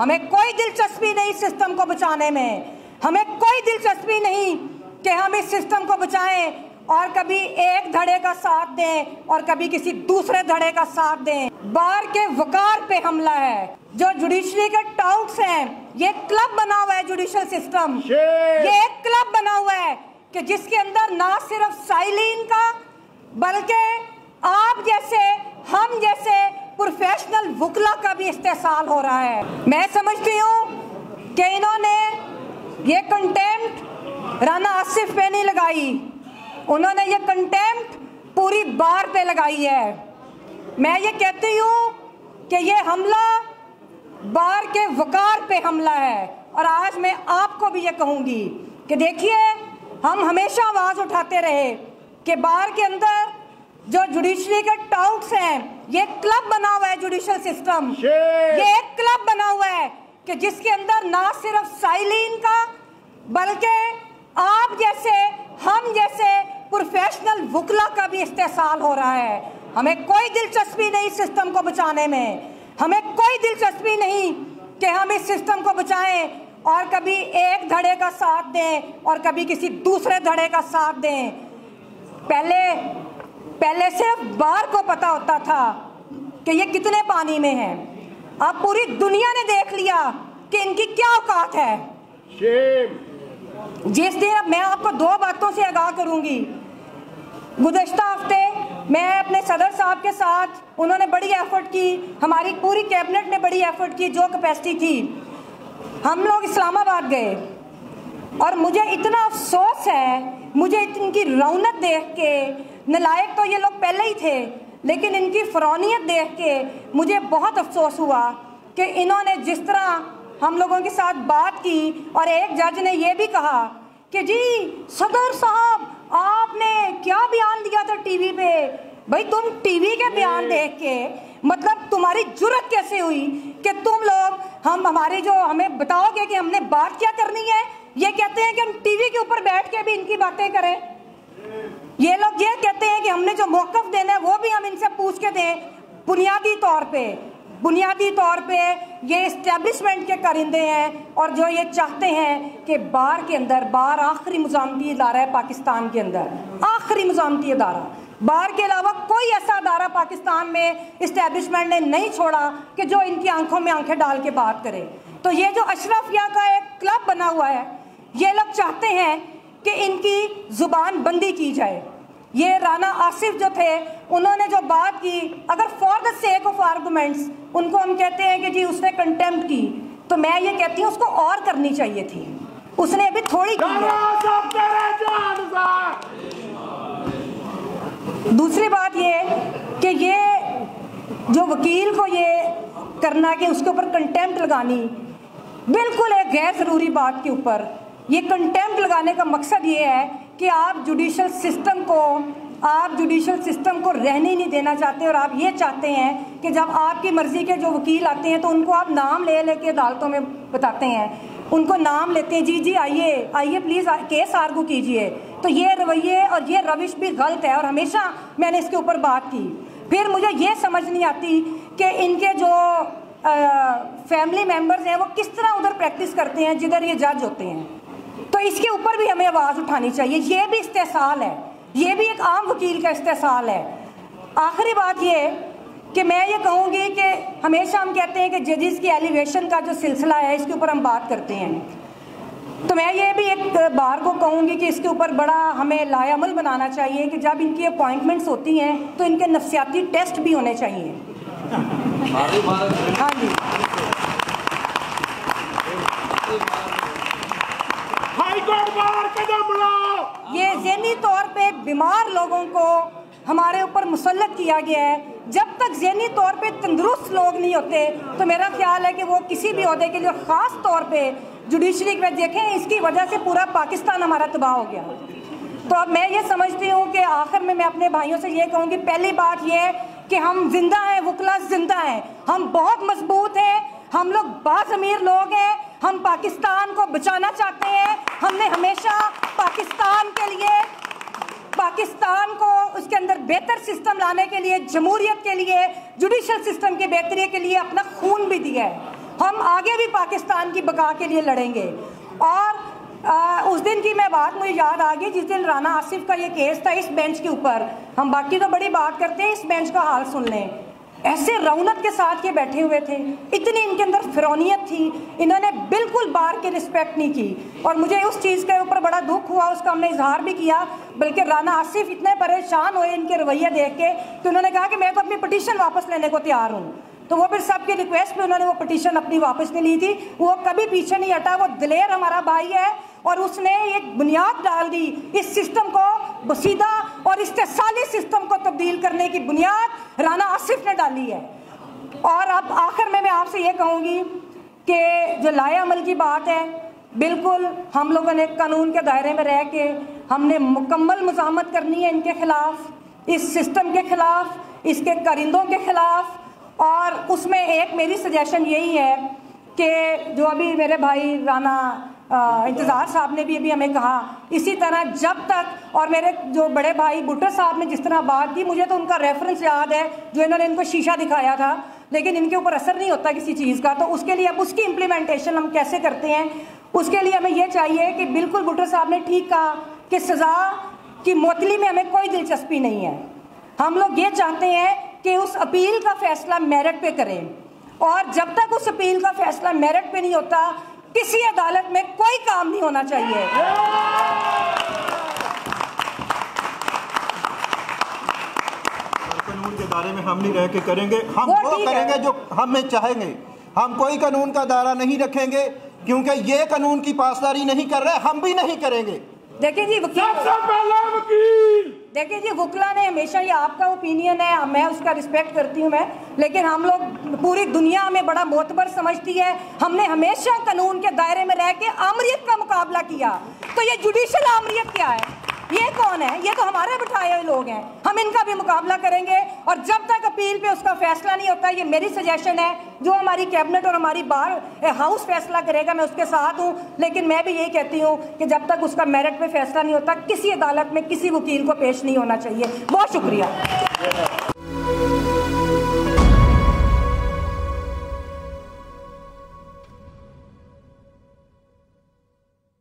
हमें कोई दिलचस्पी नहीं सिस्टम को बचाने में, हमें कोई दिलचस्पी नहीं कि हम इस सिस्टम को बचाएं और कभी एक धड़े का साथ दें और कभी किसी दूसरे धड़े का साथ दें। बार के वकार पे हमला है। जो जुडिशरी के टाउट्स हैं, ये क्लब बना हुआ है जुडिशल सिस्टम, ये एक क्लब बना हुआ है कि जिसके अंदर ना सिर्फ साइलिन का बल्कि आप जैसे, हम जैसे प्रोफेशनल वकला का भी इस्तेसाल हो रहा है। मैं समझती हूँ कि इन्होंने ये कंटेम्प्ट राना आसिफ पे नहीं लगाई, उन्होंने ये कंटेम्प्ट पूरी बार पे लगाई है। मैं ये कहती हूँ कि ये हमला बार के वकार पे हमला है। और आज मैं आपको भी ये कहूँगी कि देखिए, हम हमेशा आवाज़ उठाते रहे कि बार के अंदर जो जुडिशरी के टाउट्स हैं, ये क्लब बना हुआ है जुडिशल सिस्टम, ये एक क्लब बना हुआ है कि जिसके अंदर ना सिर्फ साइलिन का बल्कि आप जैसे, हम जैसे प्रोफेशनल वकला का भी इस्तेसाल हो रहा है। हमें कोई दिलचस्पी नहीं सिस्टम को बचाने में, हमें कोई दिलचस्पी नहीं कि हम इस सिस्टम को बचाएं और कभी एक धड़े का साथ दें और कभी किसी दूसरे धड़े का साथ दें। पहले सिर्फ बार को पता होता था कि ये कितने पानी में है, अब पूरी दुनिया ने देख लिया कि इनकी क्या औकात है। जिस दिन, अब मैं आपको दो बातों से आगाह करूंगी। गुज़श्ता हफ्ते मैं अपने सदर साहब के साथ, उन्होंने बड़ी एफर्ट की, हमारी पूरी कैबिनेट ने बड़ी एफर्ट की, जो कैपेसिटी थी, हम लोग इस्लामाबाद गए और मुझे इतना अफसोस है, मुझे इनकी रौनक देख के, नलायक तो ये लोग पहले ही थे, लेकिन इनकी फरौनियत देख के मुझे बहुत अफसोस हुआ कि इन्होंने जिस तरह हम लोगों के साथ बात की, और एक जज ने ये भी कहा कि जी सदर साहब आपने क्या बयान दिया था टीवी पे। भाई तुम टीवी के बयान देख के, मतलब तुम्हारी जुर्रत कैसे हुई कि तुम लोग हमारे जो हमें बताओगे कि हमने बात क्या करनी है, ये कहते हैं कि हम टीवी के ऊपर बैठ के भी इनकी बातें करें। ये लोग ये कहते हैं कि हमने जो मौक़िफ़ देना है वो भी हम इनसे पूछ के दें। बुनियादी तौर पे ये इस्टेब्लिशमेंट के करिंदे हैं और जो ये चाहते हैं कि बार के अंदर, बार आखिरी मुज़ामती इदारा है पाकिस्तान के अंदर, आखिरी मुज़ामती इदारा, बार के अलावा कोई ऐसा अदारा पाकिस्तान में इस्टेब्लिशमेंट ने नहीं छोड़ा कि जो इनकी आंखों में आंखें डाल के बात करे। तो ये जो अशरफिया का एक क्लब बना हुआ है, ये लोग चाहते हैं कि इनकी ज़ुबान बंदी की जाए। ये राना आसिफ जो थे, उन्होंने जो बात की, अगर for the sake of arguments उनको हम कहते हैं कि जी उसने कंटेम्प्ट की, तो मैं ये कहती हूँ उसको और करनी चाहिए थी, उसने अभी थोड़ी की है। दूसरी बात ये कि ये जो वकील को ये करना कि उसके ऊपर कंटेम्प्ट लगानी, बिल्कुल एक गैर ज़रूरी बात के ऊपर ये कंटेम्प्ट लगाने का मकसद ये है कि आप जुडिशल सिस्टम को रहने नहीं देना चाहते, और आप ये चाहते हैं कि जब आपकी मर्जी के जो वकील आते हैं तो उनको आप नाम लेके अदालतों में बताते हैं, उनको नाम लेते हैं, जी आइए प्लीज़ केस आर्गू कीजिए। तो ये रवैये और ये रविश भी गलत है, और हमेशा मैंने इसके ऊपर बात की। फिर मुझे ये समझ नहीं आती कि इनके जो फैमिली मेम्बर्स हैं वो किस तरह उधर प्रैक्टिस करते हैं जिधर ये जज होते हैं। तो इसके ऊपर भी हमें आवाज़ उठानी चाहिए। ये भी इस्तेसाल है, ये भी एक आम वकील का इस्तेसाल है। आखिरी बात ये कि मैं ये कहूँगी कि हमेशा हम कहते हैं कि जजेस की एलिवेशन का जो सिलसिला है, इसके ऊपर हम बात करते हैं, तो मैं ये भी एक बार को कहूँगी कि इसके ऊपर बड़ा हमें लायामल बनाना चाहिए कि जब इनकी अपॉइंटमेंट्स होती हैं तो इनके नफ्सियाती टेस्ट भी होने चाहिए। हाँ जी, ये ज़हनी तौर पे बीमार लोगों को हमारे ऊपर मुसल्लत किया गया है। जब तक ज़हनी तौर पे तंदुरुस्त लोग नहीं होते तो मेरा ख्याल है कि वो किसी भी ओहदे के लिए, ख़ास तौर पे जुडिशरी में देखें, इसकी वजह से पूरा पाकिस्तान हमारा तबाह हो गया। तो अब मैं ये समझती हूँ कि आखिर में मैं अपने भाइयों से ये कहूँगी, पहली बात ये है कि हम जिंदा हैं, वकला जिंदा हैं, हम बहुत मजबूत हैं, हम लोग बाज़मीर लोग हैं, हम पाकिस्तान को बचाना चाहते हैं। हमने हमेशा पाकिस्तान के लिए, पाकिस्तान को उसके अंदर बेहतर सिस्टम लाने के लिए, जमहूरियत के लिए, जुडिशल सिस्टम की बेहतरी के लिए अपना खून भी दिया है। ہم آگے بھی پاکستان کی بقا کے لیے لڑیں گے۔ اور اس دن کی میں بات مجھے یاد آ گئی جس دن رانا آصف کا یہ کیس تھا اس بینچ کے اوپر، ہم باقی تو بڑی بات کرتے ہیں، اس بینچ کا حال سن لیں۔ ایسے رونق کے ساتھ یہ بیٹھے ہوئے تھے، اتنی ان کے اندر فرونیت تھی، انہوں نے بالکل بار کی رسپیکٹ نہیں کی، اور مجھے اس چیز کے اوپر بڑا دکھ ہوا، اس کا ہم نے اظہار بھی کیا، بلکہ رانا آصف اتنے پریشان ہوئے ان کے رویے دیکھ کے کہ انہوں نے کہا کہ میں تو اپنی پٹیشن واپس لینے کو تیار ہوں۔ تو وہ پھر سب کی ریکویسٹ پہ انہوں نے وہ پٹیشن اپنی واپس نہیں لی تھی، وہ کبھی پیچھے نہیں ہٹا، وہ دلیر ہمارا بھائی ہے، اور اس نے ایک بنیاد ڈال دی اس سسٹم کو بسیدہ اور استحصالی سسٹم کو تبدیل کرنے کی بنیاد رانا آصف نے ڈالی ہے۔ اور اب آخر میں آپ سے یہ کہوں گی کہ جو لائے عمل کی بات ہے، بالکل ہم لوگوں نے قانون کے دائرے میں رہ کے ہم نے مکمل مزاحمت کرنی ہے ان کے خلاف، اس سسٹم کے خلاف، اس کے کارندوں کے خلاف۔ اور اس میں ایک میری سجیشن یہی ہے کہ جو ابھی میرے بھائی رانا انتظار صاحب نے بھی ابھی ہمیں کہا، اسی طرح جب تک، اور میرے جو بڑے بھائی بھٹو صاحب نے جس طرح بات کی، مجھے تو ان کا ریفرنس یاد ہے جو انہوں نے ان کو شیشہ دکھایا تھا، لیکن ان کے اوپر اثر نہیں ہوتا کسی چیز کا، تو اس کے لیے اب اس کی امپلیمنٹیشن ہم کیسے کرتے ہیں، اس کے لیے ہمیں یہ چاہیے کہ بالکل بھٹو صاحب نے ٹھیک کہا کہ سزا کی معطلی میں ہمیں کوئی دلچسپی نہیں ہے، ہم لوگ یہ چاہتے ہیں کہ اس اپیل کا فیصلہ میرٹ پہ کریں، اور جب تک اس اپیل کا فیصلہ میرٹ پہ نہیں ہوتا کسی عدالت میں کوئی کام نہیں ہونا چاہیے۔ قانون کے دائرے میں ہم نہیں رہ کے کریں گے، ہم وہ کریں گے جو ہمیں چاہیں گے، ہم کوئی قانون کا دائرہ نہیں رکھیں گے، کیونکہ یہ قانون کی پاسداری نہیں کر رہے، ہم بھی نہیں کریں گے۔ دیکھیں جی دیکھیں جی وکلا نے ہمیشہ، یہ آپ کا اوپینین ہے، میں اس کا رسپیکٹ کرتی ہوں میں، لیکن ہم لوگ پوری دنیا میں بڑا معتبر سمجھتی ہے، ہم نے ہمیشہ قانون کے دائرے میں رہ کے آمریت کا مقابلہ کیا، تو یہ جوڈیشل آمریت کیا ہے؟ یہ کون ہے؟ یہ تو ہمارے بٹھائے ہوئے لوگ ہیں، ہم ان کا بھی مقابلہ کریں گے، اور جب تک اپیل پہ اس کا فیصلہ نہیں ہوتا، یہ میری سجیشن ہے، جو ہماری کیبنٹ اور ہماری بار ہاؤس فیصلہ کرے گا میں اس کے ساتھ ہوں، لیکن میں بھی یہی کہتی ہوں کہ جب تک اس کا میرٹ پہ فیصلہ نہیں ہوتا کسی عدالت میں کسی وکیل کو پیش نہیں ہونا چاہیے۔ بہت شکریہ۔